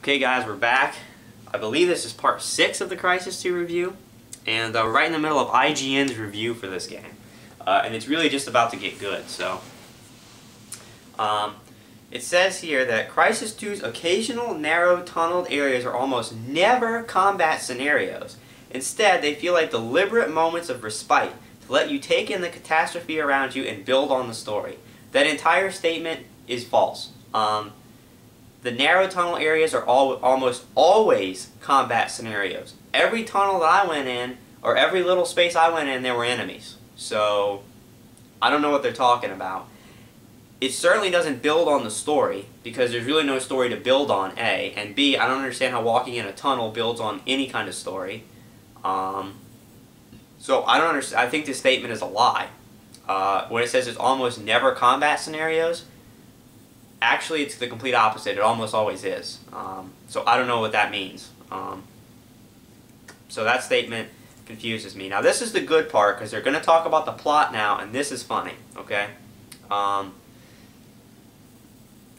Okay guys, we're back. I believe this is part 6 of the Crysis 2 review, and we're right in the middle of IGN's review for this game. And it's really just about to get good, so... it says here that Crysis 2's occasional narrow tunneled areas are almost never combat scenarios. Instead, they feel like deliberate moments of respite to let you take in the catastrophe around you and build on the story. That entire statement is false. The narrow tunnel areas are almost always combat scenarios. Every tunnel that I went in, or every little space I went in, there were enemies. So, I don't know what they're talking about. It certainly doesn't build on the story, because there's really no story to build on, A. And B, I don't understand how walking in a tunnel builds on any kind of story. So, I don't understand. I think this statement is a lie. When it says it's almost never combat scenarios, actually, it's the complete opposite. It almost always is. So I don't know what that means. So that statement confuses me. Now this is the good part, because they're going to talk about the plot now, and this is funny. Okay.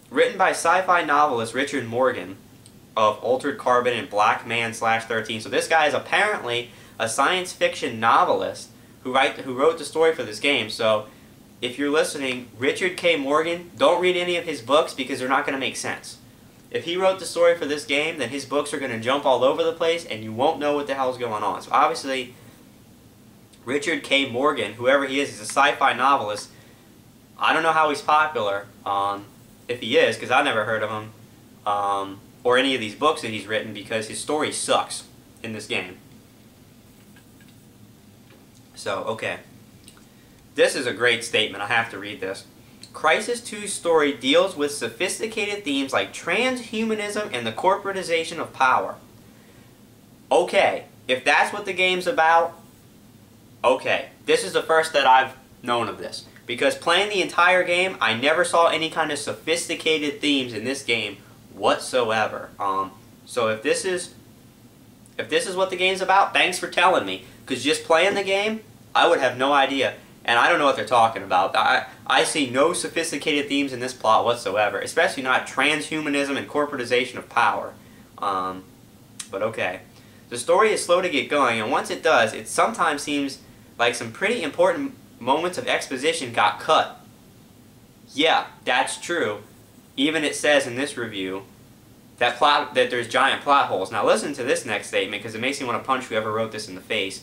Written by sci-fi novelist Richard Morgan of Altered Carbon and Black Man/13. So this guy is apparently a science fiction novelist who wrote the story for this game. So if you're listening, Richard K. Morgan, don't read any of his books because they're not going to make sense. If he wrote the story for this game, then his books are going to jump all over the place and you won't know what the hell's going on. So obviously, Richard K. Morgan, whoever he is, he's a sci-fi novelist. I don't know how he's popular, if he is, because I've never heard of him, or any of these books that he's written, because his story sucks in this game. So, okay. This is a great statement. I have to read this. Crysis 2's story deals with sophisticated themes like transhumanism and the corporatization of power. Okay, if that's what the game's about, okay. This is the first that I've known of this. Because playing the entire game, I never saw any kind of sophisticated themes in this game whatsoever. So if this is what the game's about, thanks for telling me. Because just playing the game, I would have no idea. And I don't know what they're talking about. I see no sophisticated themes in this plot whatsoever, especially not transhumanism and corporatization of power. But okay. The story is slow to get going, and once it does, it sometimes seems like some pretty important moments of exposition got cut. Yeah, that's true. Even it says in this review that there's giant plot holes. Now listen to this next statement, because it makes me want to punch whoever wrote this in the face.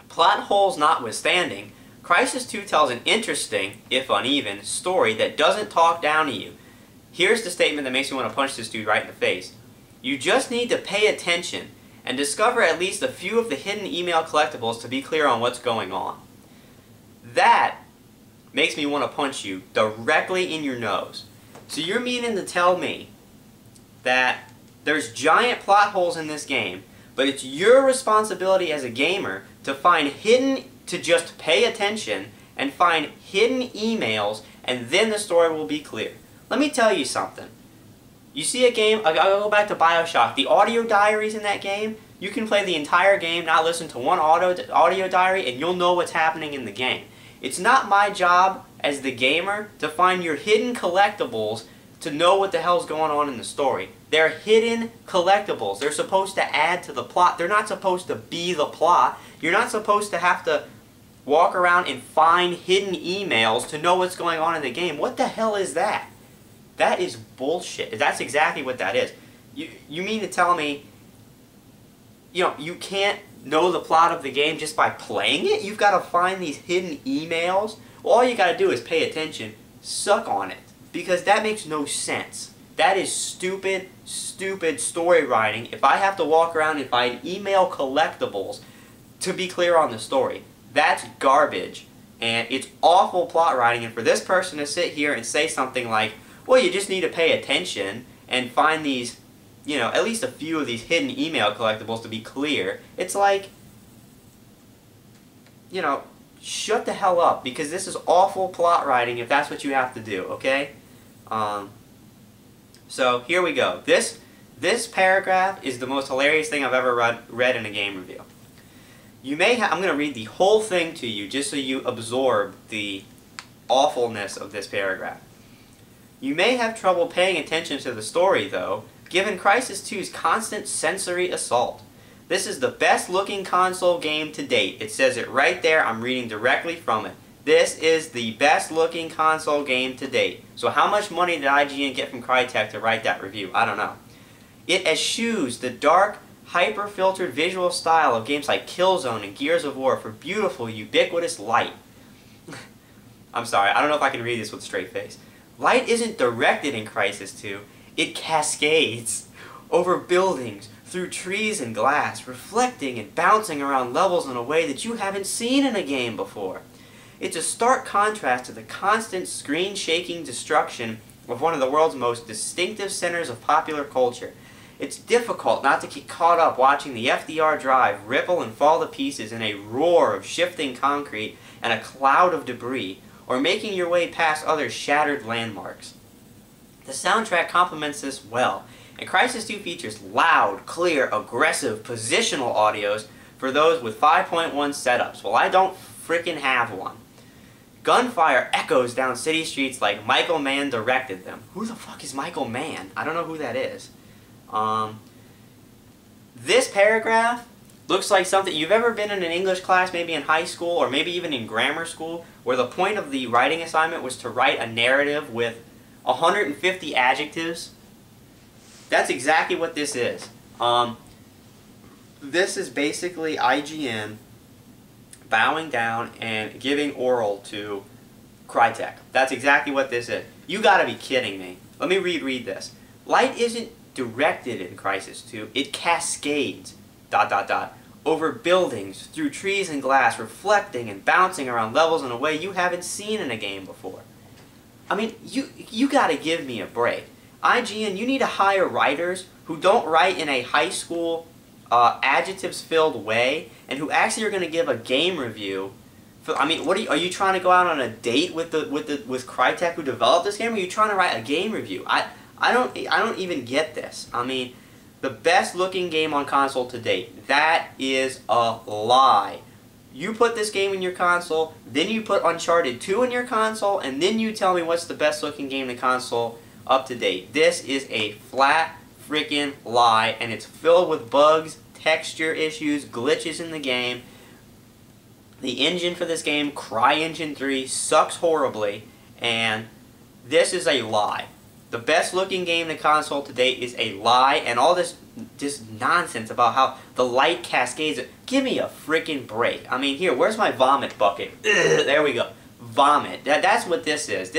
Plot holes notwithstanding, Crysis 2 tells an interesting, if uneven, story that doesn't talk down to you. Here's the statement that makes me want to punch this dude right in the face. You just need to pay attention and discover at least a few of the hidden email collectibles to be clear on what's going on. That makes me want to punch you directly in your nose. So you're meaning to tell me that there's giant plot holes in this game, but it's your responsibility as a gamer to just pay attention and find hidden emails, and then the story will be clear. Let me tell you something. You see a game, I'll go back to BioShock, the audio diaries in that game, you can play the entire game, not listen to one audio diary, and you'll know what's happening in the game. It's not my job as the gamer to find your hidden collectibles to know what the hell's going on in the story. They're hidden collectibles. They're supposed to add to the plot. They're not supposed to be the plot. You're not supposed to have to walk around and find hidden emails to know what's going on in the game. What the hell is that? That is bullshit. That's exactly what that is. You mean to tell me, you can't know the plot of the game just by playing it? You've got to find these hidden emails? Well, all you got to do is pay attention, suck on it. Because that makes no sense. That is stupid, stupid story writing if I have to walk around and find email collectibles to be clear on the story. That's garbage. And it's awful plot writing. And for this person to sit here and say something like, well, you just need to pay attention and find these, at least a few of these hidden email collectibles to be clear. It's like, shut the hell up, because this is awful plot writing if that's what you have to do, okay? So here we go. This paragraph is the most hilarious thing I've ever read in a game review. I'm going to read the whole thing to you just so you absorb the awfulness of this paragraph. You may have trouble paying attention to the story, though, given Crysis 2's constant sensory assault. This is the best looking console game to date. It says it right there. I'm reading directly from it. This is the best looking console game to date. So how much money did IGN get from Crytek to write that review? I don't know. It eschews the dark, hyper-filtered visual style of games like Killzone and Gears of War for beautiful, ubiquitous light. I'm sorry, I don't know if I can read this with a straight face. Light isn't directed in Crysis 2. It cascades over buildings, through trees and glass, reflecting and bouncing around levels in a way that you haven't seen in a game before. It's a stark contrast to the constant screen-shaking destruction of one of the world's most distinctive centers of popular culture. It's difficult not to get caught up watching the FDR drive ripple and fall to pieces in a roar of shifting concrete and a cloud of debris, or making your way past other shattered landmarks. The soundtrack complements this well, and Crysis 2 features loud, clear, aggressive, positional audios for those with 5.1 setups. Well, I don't frickin' have one. Gunfire echoes down city streets like Michael Mann directed them. Who the fuck is Michael Mann? I don't know who that is. This paragraph looks like something you've ever been in an English class, maybe in high school or maybe even in grammar school, where the point of the writing assignment was to write a narrative with 150 adjectives. That's exactly what this is. This is basically IGN bowing down and giving oral to Crytek. That's exactly what this is. You gotta be kidding me. Let me reread this. Light isn't directed in Crysis 2. It cascades, ... over buildings, through trees and glass, reflecting and bouncing around levels in a way you haven't seen in a game before. I mean, you gotta give me a break. IGN, you need to hire writers who don't write in a high school adjectives-filled way, and who actually are going to give a game review. I mean, what are you trying to go out on a date with Crytek who developed this game? Or are you trying to write a game review? I don't even get this. I mean, the best looking game on console to date. That is a lie. You put this game in your console, then you put Uncharted 2 in your console, and then you tell me what's the best looking game in the console up to date. This is a flat freaking lie, and it's filled with bugs, texture issues, glitches in the game. The engine for this game, CryEngine 3, sucks horribly, and this is a lie. The best looking game in the console to date is a lie, and all this nonsense about how the light cascades. Give me a freaking break. I mean, here, where's my vomit bucket? Ugh, there we go. Vomit. That's what this is.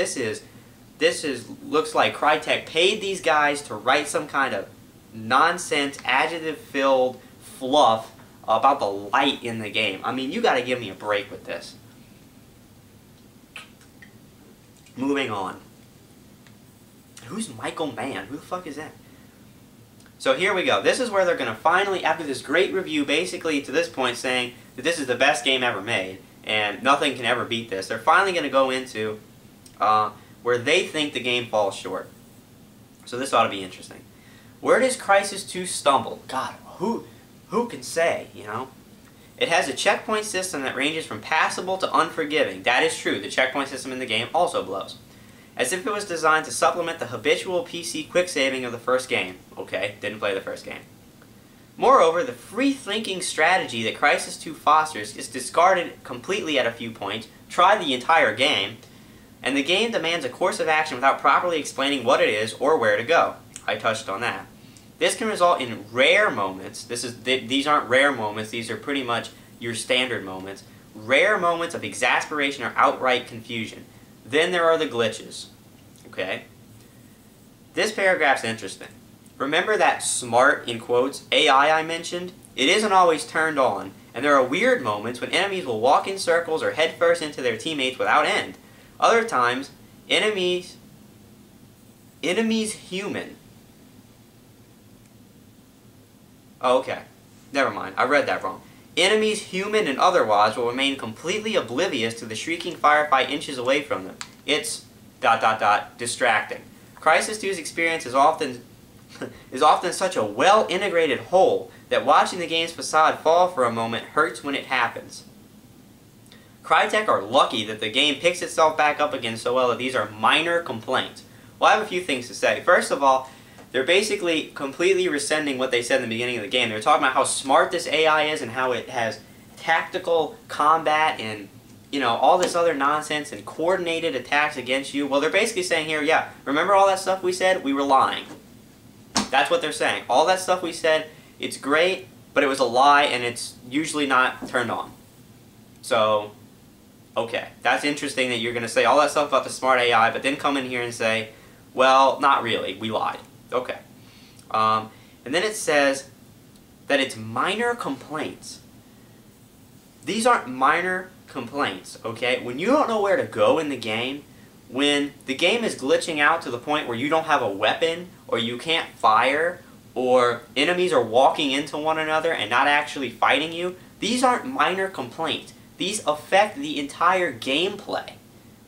This looks like Crytek paid these guys to write some kind of nonsense, adjective-filled fluff about the light in the game. I mean, you gotta give me a break with this. Moving on. Who's Michael Mann? Who the fuck is that? So here we go. This is where they're gonna finally, after this great review, basically to this point saying that this is the best game ever made, and nothing can ever beat this, they're finally gonna go into where they think the game falls short. So this ought to be interesting. Where does Crysis 2 stumble? God, who can say, you know? It has a checkpoint system that ranges from passable to unforgiving. That is true. The checkpoint system in the game also blows. As if it was designed to supplement the habitual PC quick-saving of the first game. Okay, didn't play the first game. Moreover, the free-thinking strategy that Crysis 2 fosters is discarded completely at a few points. Try the entire game. And the game demands a course of action without properly explaining what it is or where to go. I touched on that. This can result in rare moments. These aren't rare moments. These are pretty much your standard moments. Rare moments of exasperation or outright confusion. Then there are the glitches. Okay? This paragraph's interesting. Remember that smart, in quotes, AI I mentioned? It isn't always turned on, and there are weird moments when enemies will walk in circles or head first into their teammates without end. Other times, enemies human. Oh, okay. Never mind. I read that wrong. Enemies, human and otherwise, will remain completely oblivious to the shrieking firefight inches away from them. It's ... distracting. Crysis 2's experience is often such a well-integrated whole that watching the game's facade fall for a moment hurts when it happens. Crytek are lucky that the game picks itself back up again so well that these are minor complaints. Well, I have a few things to say. First of all, they're basically completely rescinding what they said in the beginning of the game. They're talking about how smart this AI is and how it has tactical combat and, you know, all this other nonsense and coordinated attacks against you. Well, they're basically saying here, yeah, remember all that stuff we said? We were lying. That's what they're saying. All that stuff we said, it's great, but it was a lie and it's usually not turned on. So, okay, that's interesting that you're going to say all that stuff about the smart AI, but then come in here and say, well, not really, we lied. Okay. And then it says that it's minor complaints. These aren't minor complaints, okay? When you don't know where to go in the game, when the game is glitching out to the point where you don't have a weapon, or you can't fire, or enemies are walking into one another and not actually fighting you, these aren't minor complaints. These affect the entire gameplay.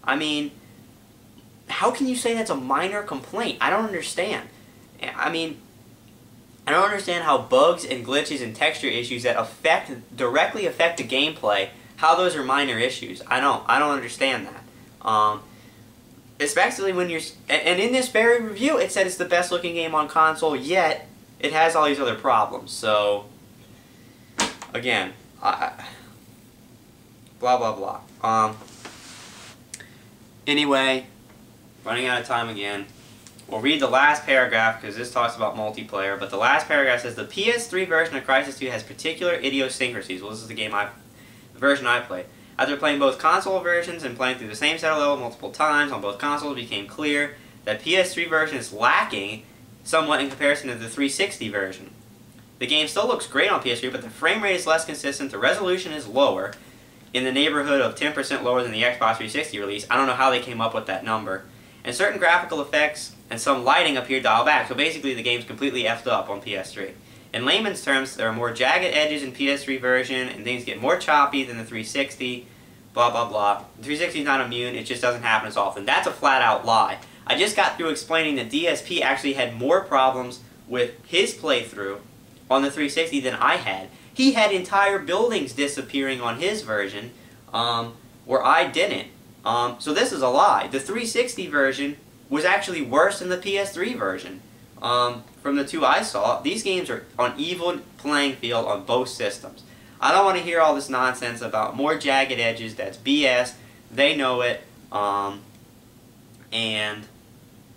I mean, how can you say that's a minor complaint? I don't understand. I mean, I don't understand how bugs and glitches and texture issues that directly affect the gameplay, how those are minor issues. I don't understand that. Especially when you're, and in this very review it said it's the best looking game on console, yet it has all these other problems. So, again, blah blah blah. Anyway, running out of time again. We'll read the last paragraph because this talks about multiplayer, but the last paragraph says the PS3 version of Crysis 2 has particular idiosyncrasies. Well, this is the version I played. After playing both console versions and playing through the same set of levels multiple times on both consoles, it became clear that PS3 version is lacking somewhat in comparison to the 360 version. The game still looks great on PS3, but the frame rate is less consistent, the resolution is lower, in the neighborhood of 10% lower than the Xbox 360 release. I don't know how they came up with that number. And certain graphical effects and some lighting appear dialed back, so basically the game's completely effed up on PS3. In layman's terms, there are more jagged edges in PS3 version, and things get more choppy than the 360, blah blah blah. The 360 is not immune, it just doesn't happen as often. That's a flat out lie. I just got through explaining that DSP actually had more problems with his playthrough on the 360 than I had. He had entire buildings disappearing on his version, where I didn't. So this is a lie. The 360 version was actually worse than the PS3 version. From the two I saw, these games are on even playing field on both systems. I don't want to hear all this nonsense about more jagged edges. That's BS. They know it. And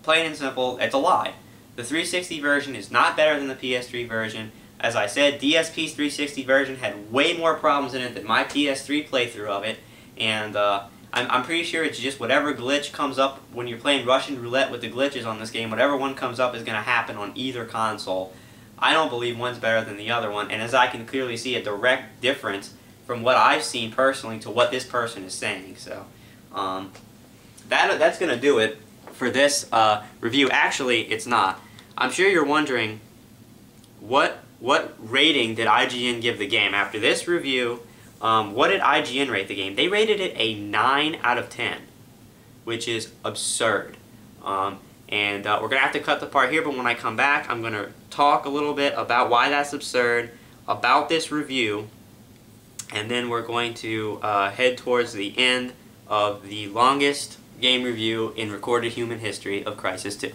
plain and simple, it's a lie. The 360 version is not better than the PS3 version. As I said, DSP's 360 version had way more problems in it than my PS3 playthrough of it. And I'm pretty sure it's just whatever glitch comes up when you're playing Russian roulette with the glitches on this game. Whatever one comes up is going to happen on either console. I don't believe one's better than the other one, and as I can clearly see, a direct difference from what I've seen personally to what this person is saying. So, that's going to do it for this review. Actually, it's not. I'm sure you're wondering, what rating did IGN give the game? After this review, what did IGN rate the game? They rated it a 9 out of 10, which is absurd. And we're going to have to cut the part here, but when I come back, I'm going to talk a little bit about why that's absurd, about this review, and then we're going to head towards the end of the longest game review in recorded human history of Crysis 2.